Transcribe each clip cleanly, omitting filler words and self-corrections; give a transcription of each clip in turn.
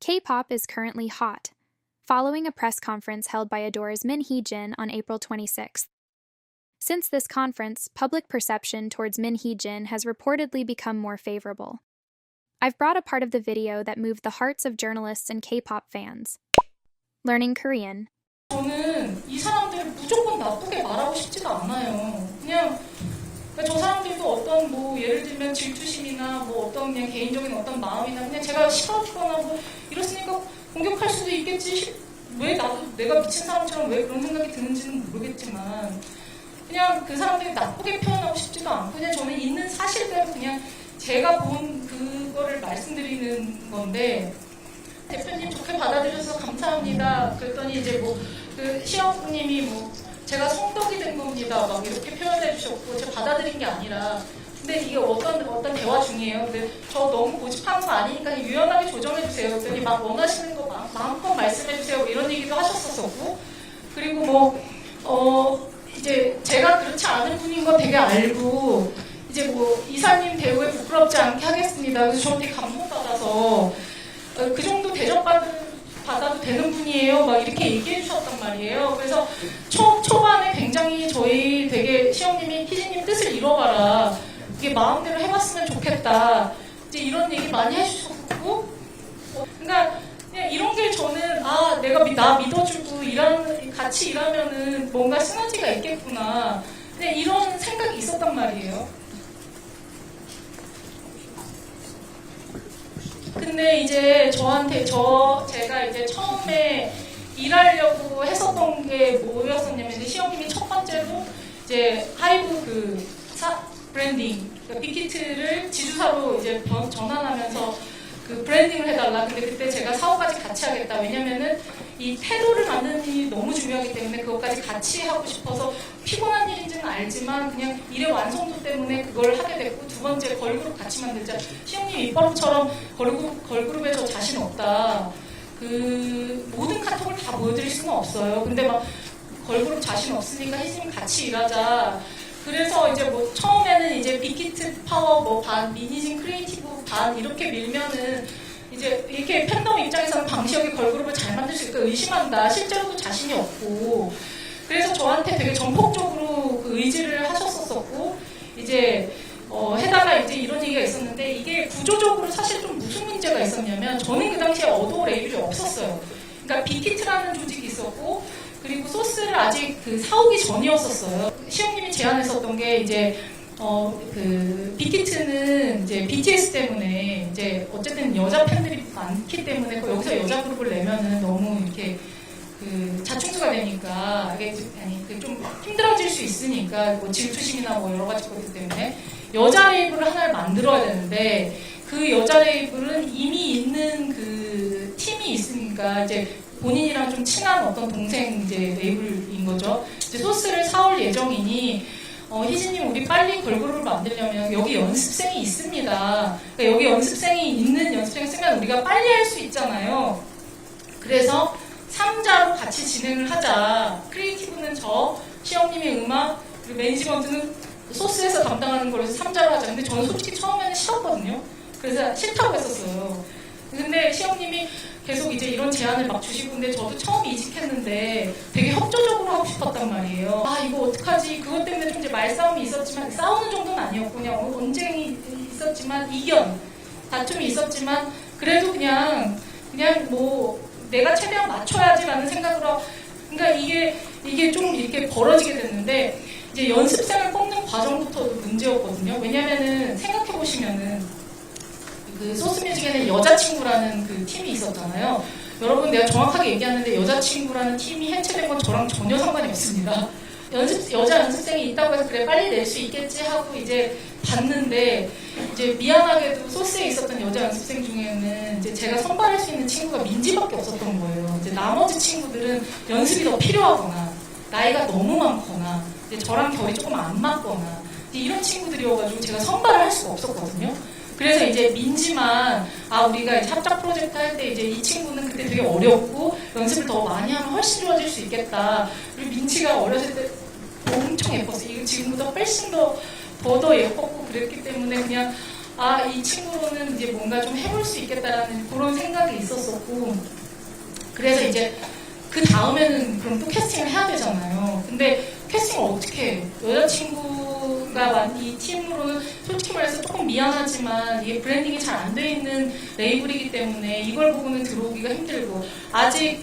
K-pop is currently hot, following a press conference held by Adore's Min Hee-jin on April 26th. Since this conference, public perception towards Min Hee-jin has reportedly become more favorable. I've brought a part of the video that moved the hearts of journalists and K-pop fans. Learning Korean. 저는 이 사람들을 무조건 나쁘게 말하고 싶지도 않아요. 그냥 저 사람들도 어떤 예를 들면 질투심이나 어떤 그냥 개인적인 어떤 마음이나 그냥 제가 싫어지거나 이렇으니까 공격할 수도 있겠지. 왜 내가 미친 사람처럼 왜 그런 생각이 드는지는 모르겠지만 그냥 그 사람들이 나쁘게 표현하고 싶지도 않고 그냥 저는 있는 사실대로 그냥 제가 본 그거를 말씀드리는 건데 대표님 좋게 받아들여서 감사합니다. 그랬더니 이제 그 시어부님이 제가 성덕이 된 겁니다. 막 이렇게 표현해 주셨고 제가 받아들인 게 아니라 근데 이게 어떤 대화 중이에요. 근데 저 너무 고집하는 거 아니니까 유연하게 조정해 주세요. 그랬더니 막 원하시는 거 마음껏 말씀해 주세요. 이런 얘기도 하셨었고 그리고 이제 제가 그렇지 않은 분인 거 되게 알고 이제 이사님 대우에 부끄럽지 않게 하겠습니다. 그래서 저한테 감동받아서 그 정도 대접받아도 되는 분이에요. 막 이렇게 얘기해 주셨단 말이에요. 그래서 초반에 굉장히 저희 되게 시영님이 희진님 뜻을 이뤄봐라. 이게 마음대로 해봤으면 좋겠다. 이제 이런 얘기 많이 해주셨고 그러니까 그냥 이런 게 저는 내가 나 믿어주고 같이 일하면은 뭔가 시너지가 있겠구나. 그냥 이런 생각이 있었단 말이에요. 근데 이제 제가 이제 처음에 일하려고 했었던 게 뭐였었냐면 이제 시영님이 첫 번째로 이제 하이브 브랜딩 빅히트를 지주사로 이제 전환하면서 그 브랜딩을 해달라. 근데 그때 제가 사업까지 같이 하겠다. 왜냐면은 이 태도를 만드는 일이 너무 중요하기 때문에 그것까지 같이 하고 싶어서 피곤한 일인지는 알지만 그냥 일의 완성도 때문에 그걸 하게 됐고 두 번째 걸그룹 같이 만들자. 시영님 입버릇처럼 걸그룹에 저 자신 없다. 모든 카톡을 다 보여드릴 수는 없어요. 근데 걸그룹 자신 없으니까 희진님 같이 일하자. 그래서 이제 처음에는 이제 빅히트 파워 반, 미니진 크리에이티브 반 이렇게 밀면은 이제 이렇게 팬덤 입장에서는 방시혁이 걸그룹을 잘 만들 수 있을까 의심한다. 실제로도 자신이 없고 그래서 저한테 되게 전폭적으로 그 의지를 하셨었고 이제 해다가 이제 이런 얘기가 있었는데 이게 구조적으로 사실 좀 무슨 문제가 있었냐면 저는 그 당시에 어도어 레이블이 없었어요. 그러니까 빅히트라는 조직이 있었고 그리고 소스를 아직 사오기 전이었었어요. 시영님이 제안했었던 게 이제 빅히트는 이제 BTS 때문에 이제 어쨌든 여자 팬들이 많기 때문에 여기서 여자 그룹을 내면은 너무 이렇게 자충수가 되니까 이게 좀 힘들어질 수 있으니까 질투심이나 여러 가지 것들 때문에 여자 레이블을 하나를 만들어야 되는데 그 여자 레이블은 이미 있는 그 팀이 있으니까 이제 본인이랑 좀 친한 어떤 동생 이제 레이블인 거죠. 이제 소스를 사올 예정이니 희진님 우리 빨리 걸그룹을 만들려면 여기 연습생이 있습니다. 그러니까 여기 있는 연습생 쓰면 우리가 빨리 할 수 있잖아요. 그래서 3자로 같이 진행을 하자. 크리에이티브는 시영님의 음악, 그리고 매니지먼트는 소스에서 담당하는 거라서 3자로 하자. 근데 저는 솔직히 처음에는 싫었거든요. 그래서 싫다고 했었어요. 근데 시영님이 계속 이제 이런 제안을 막 주시고 근데 저도 처음 이직했는데 되게 협조적으로 하고 싶었단 말이에요. 이거 어떡하지? 그것 때문에 좀 이제 말싸움이 있었지만 싸우는 정도는 아니었고 그냥 언쟁이 있었지만 다툼이 있었지만 그래도 그냥 내가 최대한 맞춰야지라는 생각으로 그러니까 이게 좀 이렇게 벌어지게 됐는데 이제 연습생을 뽑는 과정부터도 문제였거든요. 왜냐면은 생각해 보시면은 그 소스뮤직에는 여자친구라는 그 팀이 있었잖아요. 여러분 내가 정확하게 얘기하는데 여자친구라는 팀이 해체된 건 저랑 전혀 상관이 없습니다. 여자 연습생이 있다고 해서 그래 빨리 낼 수 있겠지 하고 이제 봤는데 이제 미안하게도 소스에 있었던 여자 연습생 중에는 이제 제가 선발할 수 있는 친구가 민지밖에 없었던 거예요. 이제 나머지 친구들은 연습이 더 필요하거나 나이가 너무 많거나 이제 저랑 결이 조금 안 맞거나 이런 친구들이어가지고 제가 선발을 할 수가 없었거든요. 그래서 이제 민지만 우리가 이제 합작 프로젝트 할 때 이제 이 친구는 그때 되게 어렵고 연습을 더 많이 하면 훨씬 좋아질 수 있겠다. 그리고 민지가 어렸을 때 엄청 예뻤어. 이거 지금보다 훨씬 더 예뻤고 그랬기 때문에 그냥 이 친구는 이제 뭔가 좀 해볼 수 있겠다라는 그런 생각이 있었었고, 그래서 이제 그 다음에는 그럼 또 캐스팅을 해야 되잖아요. 근데 캐스팅을 어떻게 해요? 여자친구가 이 팀으로는 솔직히 말해서 조금 미안하지만 이게 브랜딩이 잘 안 돼 있는 레이블이기 때문에 이걸 보고는 들어오기가 힘들고, 아직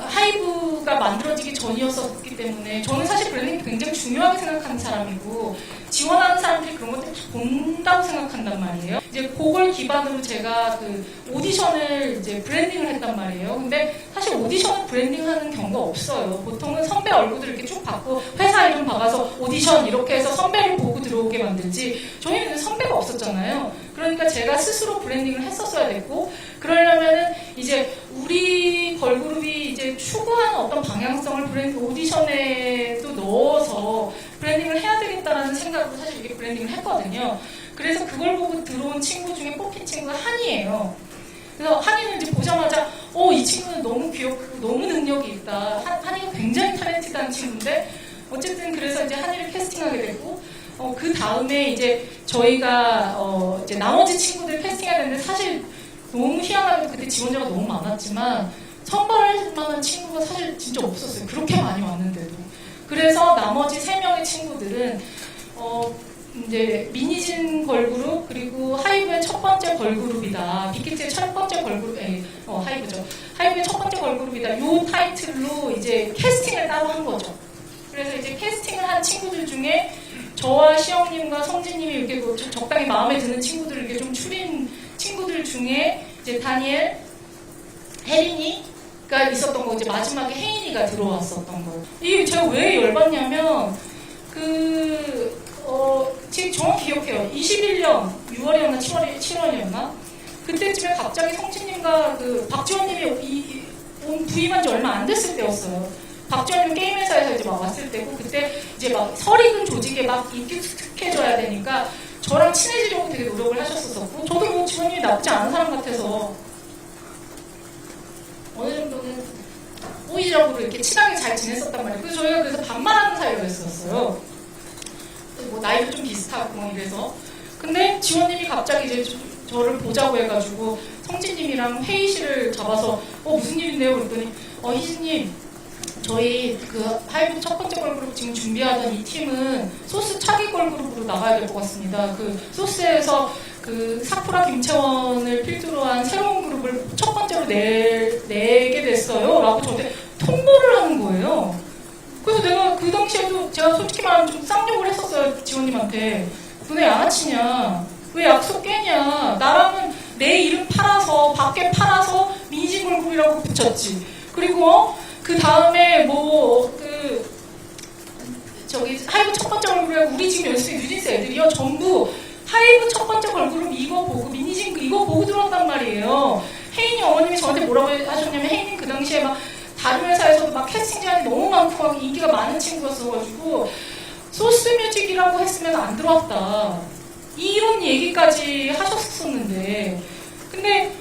하이브가 만들어지기 전이었었기 때문에 저는 사실 브랜딩이 굉장히 중요하게 생각하는 사람이고, 지원하는 사람들이 그런 것들을 다 본다고 생각한단 말이에요. 이제 그걸 기반으로 제가 그 오디션을 이제 브랜딩을 했단 말이에요. 근데 사실 오디션을 브랜딩하는 경우가 없어요. 보통은 선배 얼굴을 이렇게 쭉 받고 회사 이름 박아서 오디션 이렇게 해서 선배를 보고 들어오게 만들지, 저희는 선배가 없었잖아요. 그러니까 제가 스스로 브랜딩을 했었어야 됐고, 그러려면은 이제 우리 걸그룹이 이제 추구하는 어떤 방향성을 오디션에도 넣어서 브랜딩을 해야 되겠다라는 생각으로 사실 이게 브랜딩을 했거든요. 그래서 그걸 보고 들어온 친구 중에 뽑힌 친구가 한이에요. 그래서 한이는 이제 보자마자 이 친구는 너무 귀엽고 너무 능력이 있다. 한이가 굉장히 탤런티드한 친구인데, 어쨌든 그래서 이제 한이를 캐스팅하게 되고, 그 다음에 이제 저희가 이제 나머지 친구들 캐스팅해야 되는데, 사실 너무 희한하게 그때 지원자가 너무 많았지만 선발할 만한 친구가 사실 진짜 없었어요. 그렇게 많이 왔는데도. 그래서 나머지 3명의 친구들은 이제 미니진 걸그룹, 그리고 하이브의 첫 번째 걸그룹이다. 빅히트의 첫 번째 걸그룹, 하이브죠. 하이브의 첫 번째 걸그룹이다. 요 타이틀로 이제 캐스팅을 따로 한 거죠. 그래서 이제 캐스팅을 한 친구들 중에 저와 시영님과 성진님이 이렇게 적당히 마음에 드는 친구들을 이렇게 좀 추린 친구들 중에 이제 다니엘, 혜린이가 있었던 거, 이제 마지막에 혜인이가 들어왔었던 거예요. 이게 제가 왜 열받냐면, 지금 정확히 기억해요. 21년 6월이었나 7월이었나? 그때쯤에 갑자기 성진님과 박지원님이 부임한 지 얼마 안 됐을 때였어요. 박지원님 게임회사에서 이제 막 왔을 때고, 그때 이제 막 설익은 조직에 막 익숙해져야 되니까 저랑 친해지려고 되게 노력을 하셨었고, 저도 뭐 지원님이 나쁘지 않은 사람 같아서 어느 정도는 오히려 이렇게 친하게 잘 지냈었단 말이에요. 그래서 저희가 그래서 반말하는 사이로 했었어요. 뭐 나이도 좀 비슷하고 뭐 이래서. 근데 지원님이 갑자기 이제 저를 보자고 해가지고 성진님이랑 회의실을 잡아서 무슨 일인데요? 그랬더니 희진님, 저희 하이브 첫 번째 걸그룹 지금 준비하던 이 팀은 소스 차기 걸그룹으로 나가야 될 것 같습니다. 소스에서 사쿠라 김채원을 필두로 한 새로운 그룹을 첫 번째로 내게 됐어요. 라고 저한테 통보를 하는 거예요. 그래서 내가 그 당시에도 제가 솔직히 말하면 좀 쌍욕을 했었어요. 지원님한테. 너네 양아치냐? 왜 약속 깨냐? 나랑은 내 이름 팔아서, 밖에 팔아서 미니진 걸그룹이라고 붙였지. 그리고 그 다음에 하이브 첫 번째 걸그룹이라고 우리 지금 연습생 뉴진스 애들이요. 전부 하이브 첫 번째 걸그룹 이거 보고 미니진 이거 보고 들어왔단 말이에요. 혜인이 어머님이 저한테 뭐라고 하셨냐면, 혜인이 그 당시에 막 다른 회사에서도 막 캐스팅 제안이 너무 많고 인기가 많은 친구였어가지고 소스뮤직이라고 했으면 안 들어왔다. 이런 얘기까지 하셨었는데, 근데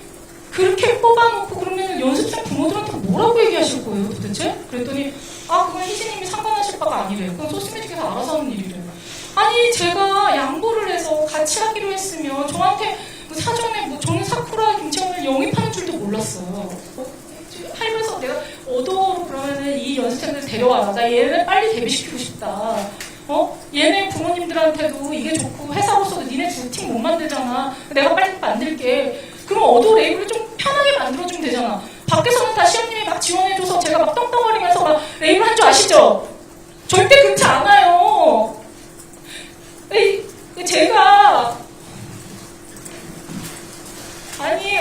그렇게 뽑아놓고 그러면 연습생 부모들한테 뭐라고 얘기하실 거예요 도대체? 그랬더니 그건 희진님이 상관하실 바가 아니래요. 그건 소스뮤직에서 알아서 하는 일이래요. 아니 제가 양보를 해서 같이 하기로 했으면 저한테 사전에 저는 사쿠라 김채원을 영입하는 줄도 몰랐어요. 하면서 내가 어도로 그러면은 이 연습생들 데려와라. 나 얘네 빨리 데뷔시키고 싶다. 얘네 부모님들한테도 이게 좋고 회사로서도 니네 두 팀 못 만들잖아. 내가 빨리 만들게. 그럼 어도 레이블을 좀 편하게 만들어주면 되잖아. 밖에서는 다 시험님이 막 지원해줘서 제가 막 떵떵거리면서 막 레이블 한 줄 아시죠? 절대 그렇지 않아요. 제가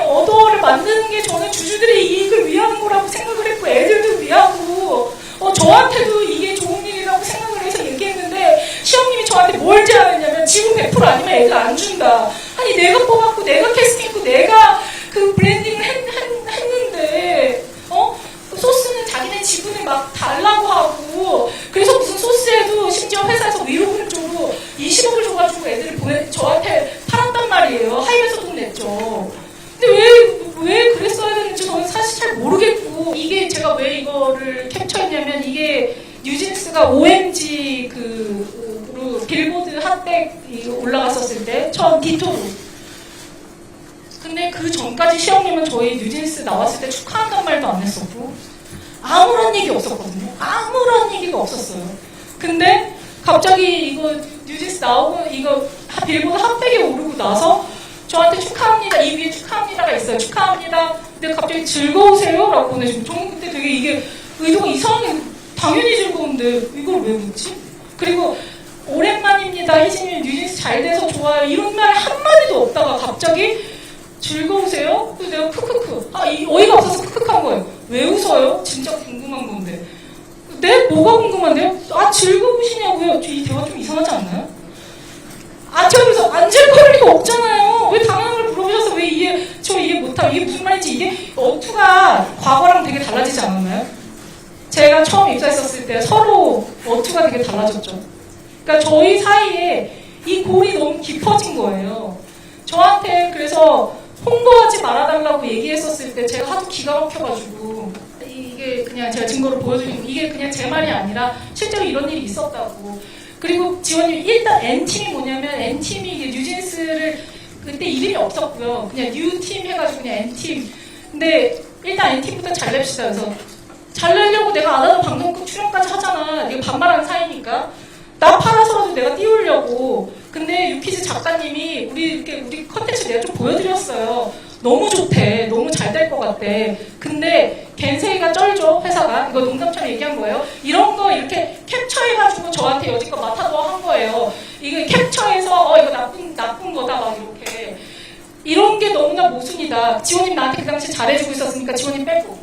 어도를 만드는 게 저는 주주들의 이익을 위한 거라고 생각을 했고, 애들도 위하고, 저한테도 이게 좋은 일이라고 생각을 해서 얘기했는데, 시험님이 저한테 뭘 제안했냐면, 지분 100% 아니면 애들 안 준다. 아니, 내가 뽑았고, 내가 캐스팅했고, 내가 브랜딩을 했는데, 소스는 자기네 지분을 막 달라고 하고, 그래서 무슨 소스에도 심지어 회사에서 위로금쪽으로 20억을 줘가지고 애들을 저한테 팔았단 말이에요. 하이브에서 돈 냈죠. 근데 왜 그랬어야 되는지 저는 사실 잘 모르겠고, 이게 제가 왜 이거를 캡처했냐면, 이게 뉴진스가 OMG 빌보드 핫백 올라갔었을 때 처음 디토로. 근데 그 전까지 시영님은 저희 뉴진스 나왔을 때 축하한다는 말도 안 했었고 아무런 얘기 없었거든요. 아무런 얘기가 없었어요. 근데 갑자기 이거 뉴진스 나오고 이거 빌보드 핫백에 오르고 나서 저한테 축하합니다. 이 위에 축하합니다가 있어요. 축하합니다. 근데 갑자기 즐거우세요? 라고 보내주고 저는 그때 되게 이게 의도가 이상하게 당연히 즐거운데 이걸 왜 묻지? 그리고 오랜만입니다. 희진님 뉴진스 잘 돼서 좋아요. 이런 말 한마디도 없다가 갑자기 즐거우세요? 그래서 내가 크크크. 어이가 없어서 크크크한 거예요. 왜 웃어요? 진짜 궁금한 건데. 네? 뭐가 궁금한데요? 즐거우시냐고요? 이 대화 좀 이상하지 않나요? 제가 그래서 안 즐거울 리가 없잖아요. 왜 당연한 걸 물어보셔서 왜 저 이해 못하고 이게 무슨 말인지 이게 어투가 과거랑 되게 달라지지 않았나요? 제가 처음 입사했었을 때 서로 어투가 되게 달라졌죠. 그러니까 저희 사이에 이 골이 너무 깊어진 거예요. 저한테 그래서 홍보하지 말아달라고 얘기했었을 때 제가 하도 기가 막혀가지고 이게 그냥 제가 증거로 보여드리는 이게 그냥 제 말이 아니라 실제로 이런 일이 있었다고. 그리고 지원님 일단 N팀이 뭐냐면 N팀이 이게 뉴진스를 그때 이름이 없었고요. 그냥 뉴팀 해가지고 그냥 N팀. 근데 일단 N팀부터 잘 냅시다. 그래서 잘 내려고 내가 안 하던 방송국 출연까지 하잖아. 이거 반말하는 사이니까. 나 팔아서라도 내가 띄우려고. 근데 유키즈 작가님이 우리 컨텐츠 내가 좀 보여드렸어요. 너무 좋대. 너무 잘 될 것 같대. 근데 겐세이가 쩔죠. 회사가. 이거 농담처럼 얘기한 거예요. 이런 거 이렇게 캡처해가지고 저한테 여지껏 맡아도 한 거예요. 이거 캡처해서 이거 나쁜 거다 막 이렇게. 이런 게 너무나 모순이다. 지원님 나한테 그 당시 잘해주고 있었으니까 지원님 빼고.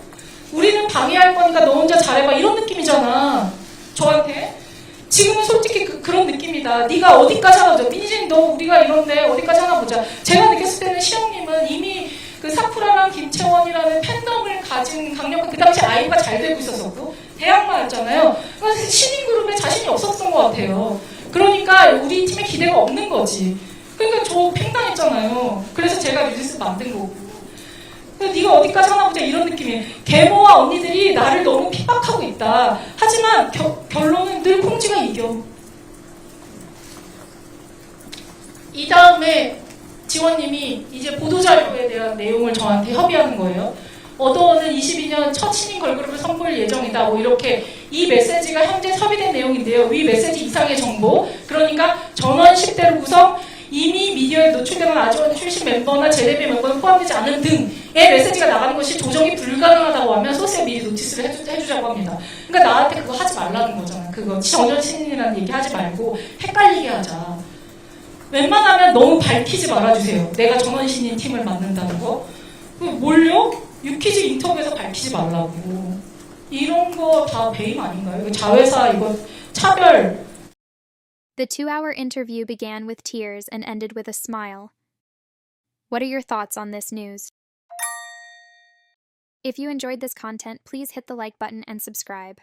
우리는 방해할 거니까 너 혼자 잘해봐. 이런 느낌이잖아. 저한테. 지금은 솔직히 그런 느낌이다. 네가 어디까지 하나 보자. 민진 너 우리가 이런데 어디까지 하나 보자. 제가 느꼈을 때는 시영님은 이미 그 사쿠라랑 김채원이라는 팬덤을 가진 강력한 그 당시 아이가 잘 되고 있었었고 대학만였잖아요. 그러니까 신인 그룹에 자신이 없었던 것 같아요. 그러니까 우리 팀에 기대가 없는 거지. 그러니까 저 팽당했잖아요. 그래서 제가 뉴진스 만든 거고. 네가 어디까지 하나 보자 이런 느낌이에요. 계모와 언니들이 나를 너무 핍박하고 있다. 하지만 결론은 늘 콩지가 이겨. 이 다음에 지원님이 이제 보도자료에 대한 내용을 저한테 협의하는 거예요. 어더워는 22년 첫 신인 걸그룹을 선보일 예정이다. 뭐 이렇게 이 메시지가 현재 섭외된 내용인데요. 위 메시지 이상의 정보. 그러니까 전원 10대로 구성 이미 미디어에 노출되는 아지원 출신 멤버나 재데뷔 멤버는 포함되지 않은 등의 메시지가 나가는 것이 조정이 불가능하다고 하면 소스에 미리 노티스를 해주자고 합니다. 그러니까 나한테 그거 하지 말라는 거잖아. 그거 전원 신인이라는 얘기 하지 말고 헷갈리게 하자. 웬만하면 너무 밝히지 말아주세요. 내가 전원 신인 팀을 맡는다는 거. 뭘요? 유키즈 인터뷰에서 밝히지 말라고. 이런 거 다 배임 아닌가요? 자회사 이거 차별. The 2-hour interview began with tears and ended with a smile. What are your thoughts on this news? If you enjoyed this content, please hit the like button and subscribe.